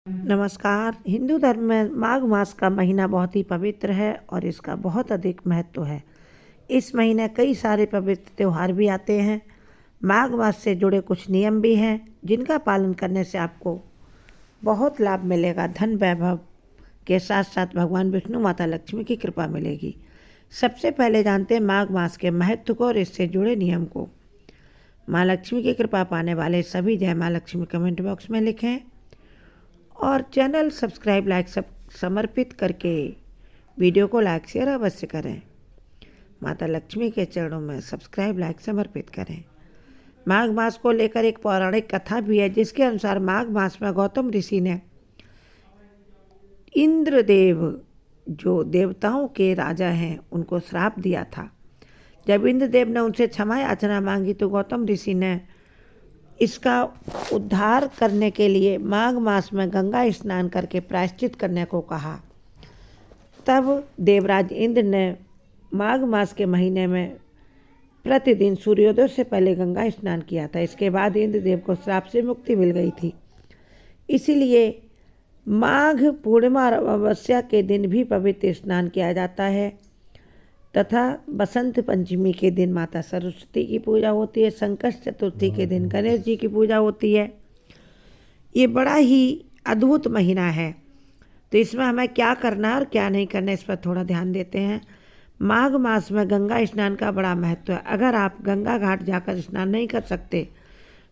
नमस्कार। हिंदू धर्म में माघ मास का महीना बहुत ही पवित्र है और इसका बहुत अधिक महत्व है। इस महीने कई सारे पवित्र त्यौहार भी आते हैं। माघ मास से जुड़े कुछ नियम भी हैं जिनका पालन करने से आपको बहुत लाभ मिलेगा। धन वैभव के साथ साथ भगवान विष्णु माता लक्ष्मी की कृपा मिलेगी। सबसे पहले जानते हैं माघ मास के महत्व को और इससे जुड़े नियम को। माँ लक्ष्मी की कृपा पाने वाले सभी जय माँ लक्ष्मी कमेंट बॉक्स में लिखें और चैनल सब्सक्राइब लाइक सब समर्पित करके वीडियो को लाइक शेयर अवश्य करें। माता लक्ष्मी के चरणों में सब्सक्राइब लाइक समर्पित करें। माघ मास को लेकर एक पौराणिक कथा भी है जिसके अनुसार माघ मास में गौतम ऋषि ने इंद्रदेव जो देवताओं के राजा हैं उनको श्राप दिया था। जब इंद्रदेव ने उनसे क्षमा याचना मांगी तो गौतम ऋषि ने इसका उद्धार करने के लिए माघ मास में गंगा स्नान करके प्रायश्चित करने को कहा। तब देवराज इंद्र ने माघ मास के महीने में प्रतिदिन सूर्योदय से पहले गंगा स्नान किया था। इसके बाद इंद्रदेव को श्राप से मुक्ति मिल गई थी। इसीलिए माघ पूर्णिमा और अमावस्या के दिन भी पवित्र स्नान किया जाता है तथा बसंत पंचमी के दिन माता सरस्वती की पूजा होती है। संकट चतुर्थी के दिन गणेश जी की पूजा होती है। ये बड़ा ही अद्भुत महीना है, तो इसमें हमें क्या करना है और क्या नहीं करना इस पर थोड़ा ध्यान देते हैं। माघ मास में गंगा स्नान का बड़ा महत्व है। अगर आप गंगा घाट जाकर स्नान नहीं कर सकते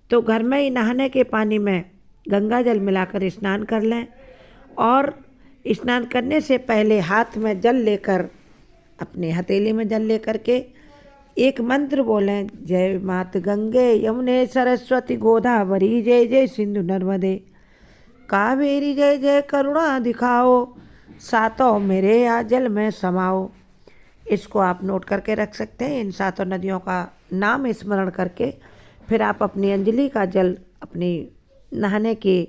तो घर में ही नहाने के पानी में गंगा जल मिलाकर स्नान कर लें और स्नान करने से पहले हाथ में जल लेकर अपने हथेली में जल लेकर के एक मंत्र बोलें, जय मात गंगे यमुने सरस्वती गोदावरी जय जय सिंधु नर्मदे कावेरी जय जय करुणा दिखाओ सातों मेरे या जल में समाओ। इसको आप नोट करके रख सकते हैं। इन सातों नदियों का नाम स्मरण करके फिर आप अपनी अंजलि का जल अपनी नहाने के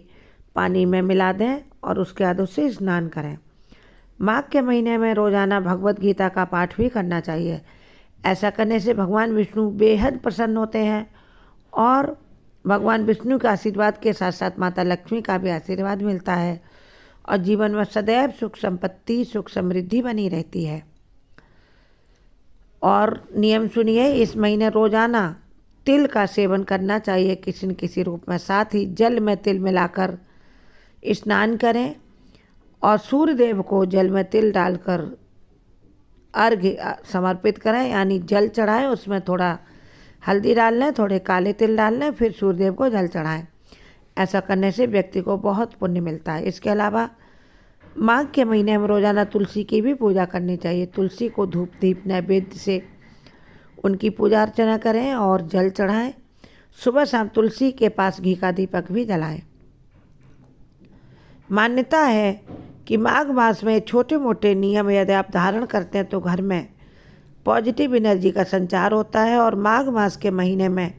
पानी में मिला दें और उसके बाद उससे स्नान करें। माघ के महीने में रोजाना भगवत गीता का पाठ भी करना चाहिए। ऐसा करने से भगवान विष्णु बेहद प्रसन्न होते हैं और भगवान विष्णु के आशीर्वाद के साथ साथ माता लक्ष्मी का भी आशीर्वाद मिलता है और जीवन में सदैव सुख संपत्ति सुख समृद्धि बनी रहती है। और नियम सुनिए, इस महीने रोजाना तिल का सेवन करना चाहिए किसी न किसी रूप में। साथ ही जल में तिल मिलाकर स्नान करें और सूर्यदेव को जल में तिल डालकर अर्घ्य समर्पित करें, यानी जल चढ़ाएं, उसमें थोड़ा हल्दी डाल लें, थोड़े काले तिल डाल लें, फिर सूर्यदेव को जल चढ़ाएं। ऐसा करने से व्यक्ति को बहुत पुण्य मिलता है। इसके अलावा माघ के महीने में रोजाना तुलसी की भी पूजा करनी चाहिए। तुलसी को धूप दीप नैवेद्य से उनकी पूजा अर्चना करें और जल चढ़ाएं। सुबह शाम तुलसी के पास घी का दीपक भी जलाएं। मान्यता है कि माघ मास में छोटे मोटे नियम यदि आप धारण करते हैं तो घर में पॉजिटिव एनर्जी का संचार होता है। और माघ मास के महीने में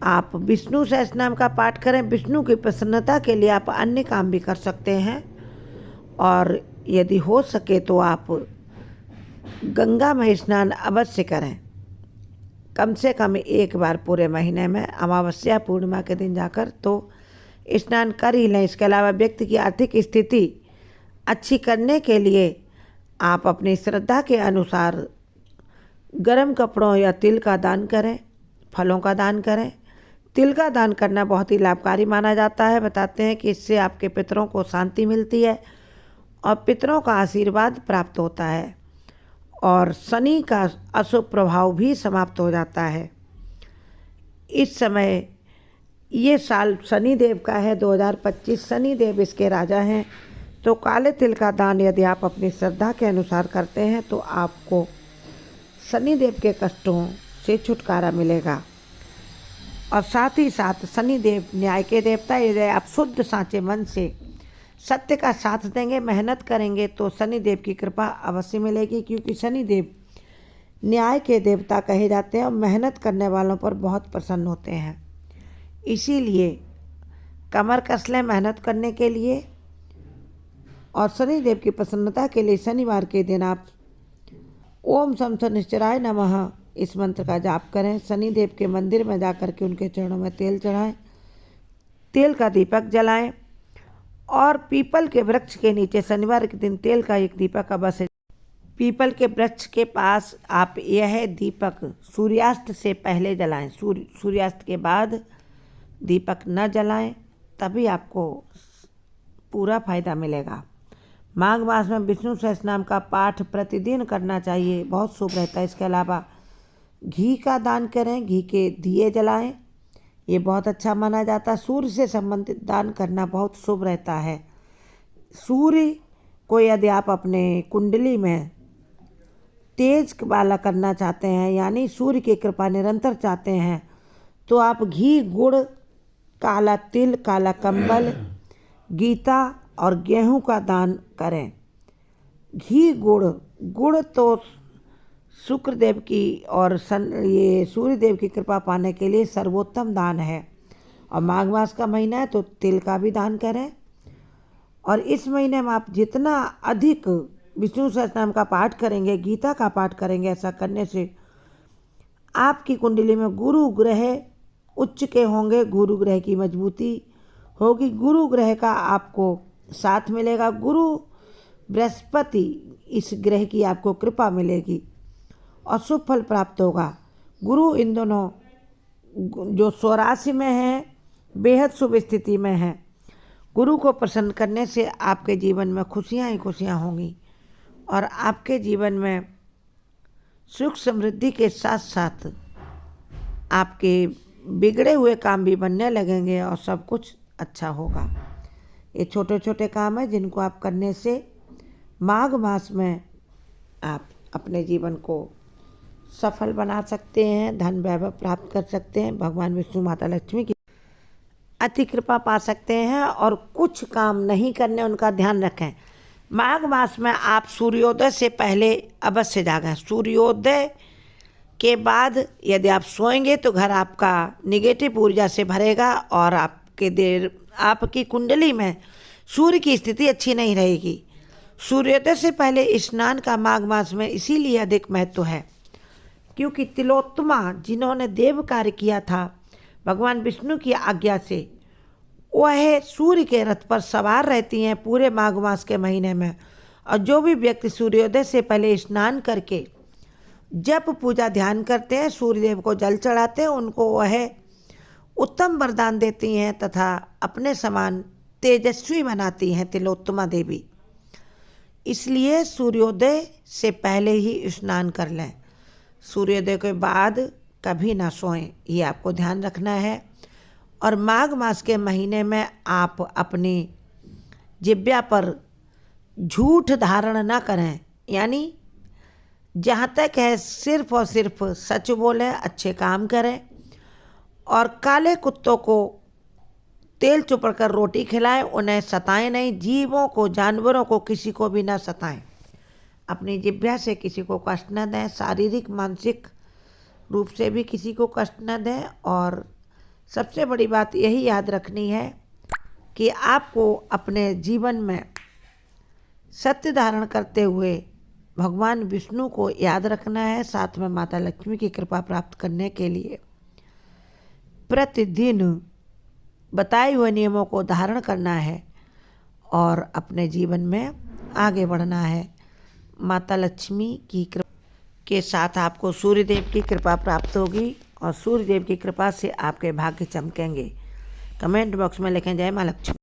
आप विष्णु सहस्रनाम का पाठ करें। विष्णु की प्रसन्नता के लिए आप अन्य काम भी कर सकते हैं और यदि हो सके तो आप गंगा में स्नान अवश्य करें, कम से कम एक बार पूरे महीने में, अमावस्या पूर्णिमा के दिन जाकर तो स्नान कर ही लें। इसके अलावा व्यक्ति की आर्थिक स्थिति अच्छी करने के लिए आप अपनी श्रद्धा के अनुसार गर्म कपड़ों या तिल का दान करें, फलों का दान करें। तिल का दान करना बहुत ही लाभकारी माना जाता है। बताते हैं कि इससे आपके पितरों को शांति मिलती है और पितरों का आशीर्वाद प्राप्त होता है और शनि का अशुभ प्रभाव भी समाप्त हो जाता है। इस समय ये साल शनि देव का है 2025, शनि देव इसके राजा हैं। तो काले तिल का दान यदि आप अपनी श्रद्धा के अनुसार करते हैं तो आपको शनि देव के कष्टों से छुटकारा मिलेगा। और साथ ही साथ शनि देव न्याय के देवता। यदि आप शुद्ध साँचे मन से सत्य का साथ देंगे, मेहनत करेंगे तो शनि देव की कृपा अवश्य मिलेगी, क्योंकि शनि देव न्याय के देवता कहे जाते हैं और मेहनत करने वालों पर बहुत प्रसन्न होते हैं। इसीलिए कमर कस लें मेहनत करने के लिए। और शनि देव की प्रसन्नता के लिए शनिवार के दिन आप ओम शम शनिश्चराय नमः इस मंत्र का जाप करें। शनि देव के मंदिर में जाकर के उनके चरणों में तेल चढ़ाएं, तेल का दीपक जलाएं और पीपल के वृक्ष के नीचे शनिवार के दिन तेल का एक दीपक अवश्य। पीपल के वृक्ष के पास आप यह दीपक सूर्यास्त से पहले जलाएं। सूर्यास्त के बाद दीपक न जलाएं, तभी आपको पूरा फायदा मिलेगा। माघ मास में विष्णु सहस्रनाम का पाठ प्रतिदिन करना चाहिए, बहुत शुभ रहता है। इसके अलावा घी का दान करें, घी के दिए जलाएं, ये बहुत अच्छा माना जाता है। सूर्य से संबंधित दान करना बहुत शुभ रहता है। सूर्य को यदि आप अपने कुंडली में तेज वाला करना चाहते हैं, यानी सूर्य की कृपा निरंतर चाहते हैं, तो आप घी, गुड़, काला तिल, काला कंबल, गीता और गेहूं का दान करें। घी, गुड़ तो शुक्रदेव की और ये सूर्यदेव की कृपा पाने के लिए सर्वोत्तम दान है। और माघ मास का महीना है तो तिल का भी दान करें। और इस महीने में आप जितना अधिक विष्णु सहस्रनाम का पाठ करेंगे, गीता का पाठ करेंगे, ऐसा करने से आपकी कुंडली में गुरु ग्रह उच्च के होंगे, गुरु ग्रह की मजबूती होगी, गुरु ग्रह का आपको साथ मिलेगा, गुरु बृहस्पति इस ग्रह की आपको कृपा मिलेगी और शुभ फल प्राप्त होगा। गुरु इन दोनों जो स्वराशि में है बेहद शुभ स्थिति में है। गुरु को प्रसन्न करने से आपके जीवन में खुशियाँ ही खुशियाँ होंगी और आपके जीवन में सुख समृद्धि के साथ साथ आपके बिगड़े हुए काम भी बनने लगेंगे और सब कुछ अच्छा होगा। ये छोटे छोटे काम हैं जिनको आप करने से माघ मास में आप अपने जीवन को सफल बना सकते हैं, धन वैभव प्राप्त कर सकते हैं, भगवान विष्णु माता लक्ष्मी की अति कृपा पा सकते हैं। और कुछ काम नहीं करने, उनका ध्यान रखें। माघ मास में आप सूर्योदय से पहले अवश्य जागें। सूर्योदय के बाद यदि आप सोएंगे तो घर आपका निगेटिव ऊर्जा से भरेगा और आपकी कुंडली में सूर्य की स्थिति अच्छी नहीं रहेगी। सूर्योदय से पहले स्नान का माघ मास में इसीलिए अधिक महत्व है क्योंकि तिलोत्तमा जिन्होंने देव कार्य किया था भगवान विष्णु की आज्ञा से, वह सूर्य के रथ पर सवार रहती हैं पूरे माघ मास के महीने में। और जो भी व्यक्ति सूर्योदय से पहले स्नान करके जप पूजा ध्यान करते हैं, सूर्यदेव को जल चढ़ाते हैं, उनको वह उत्तम वरदान देती हैं तथा अपने समान तेजस्वी बनाती हैं तिलोत्तमा देवी। इसलिए सूर्योदय से पहले ही स्नान कर लें। सूर्योदय के बाद कभी ना सोएं, ये आपको ध्यान रखना है। और माघ मास के महीने में आप अपनी जिह्वा पर झूठ धारण ना करें, यानी जहाँ तक है सिर्फ और सिर्फ सच बोलें, अच्छे काम करें और काले कुत्तों को तेल चुपड़ कर रोटी खिलाएं, उन्हें सताएं नहीं। जीवों को, जानवरों को, किसी को भी ना सताएं। अपनी जिह्वा से किसी को कष्ट न दें, शारीरिक मानसिक रूप से भी किसी को कष्ट न दें। और सबसे बड़ी बात यही याद रखनी है कि आपको अपने जीवन में सत्य धारण करते हुए भगवान विष्णु को याद रखना है, साथ में माता लक्ष्मी की कृपा प्राप्त करने के लिए प्रतिदिन बताए हुए नियमों को धारण करना है और अपने जीवन में आगे बढ़ना है। माता लक्ष्मी की कृपा के साथ आपको सूर्यदेव की कृपा प्राप्त होगी और सूर्यदेव की कृपा से आपके भाग्य चमकेंगे। कमेंट बॉक्स में लिखें जय माँ लक्ष्मी।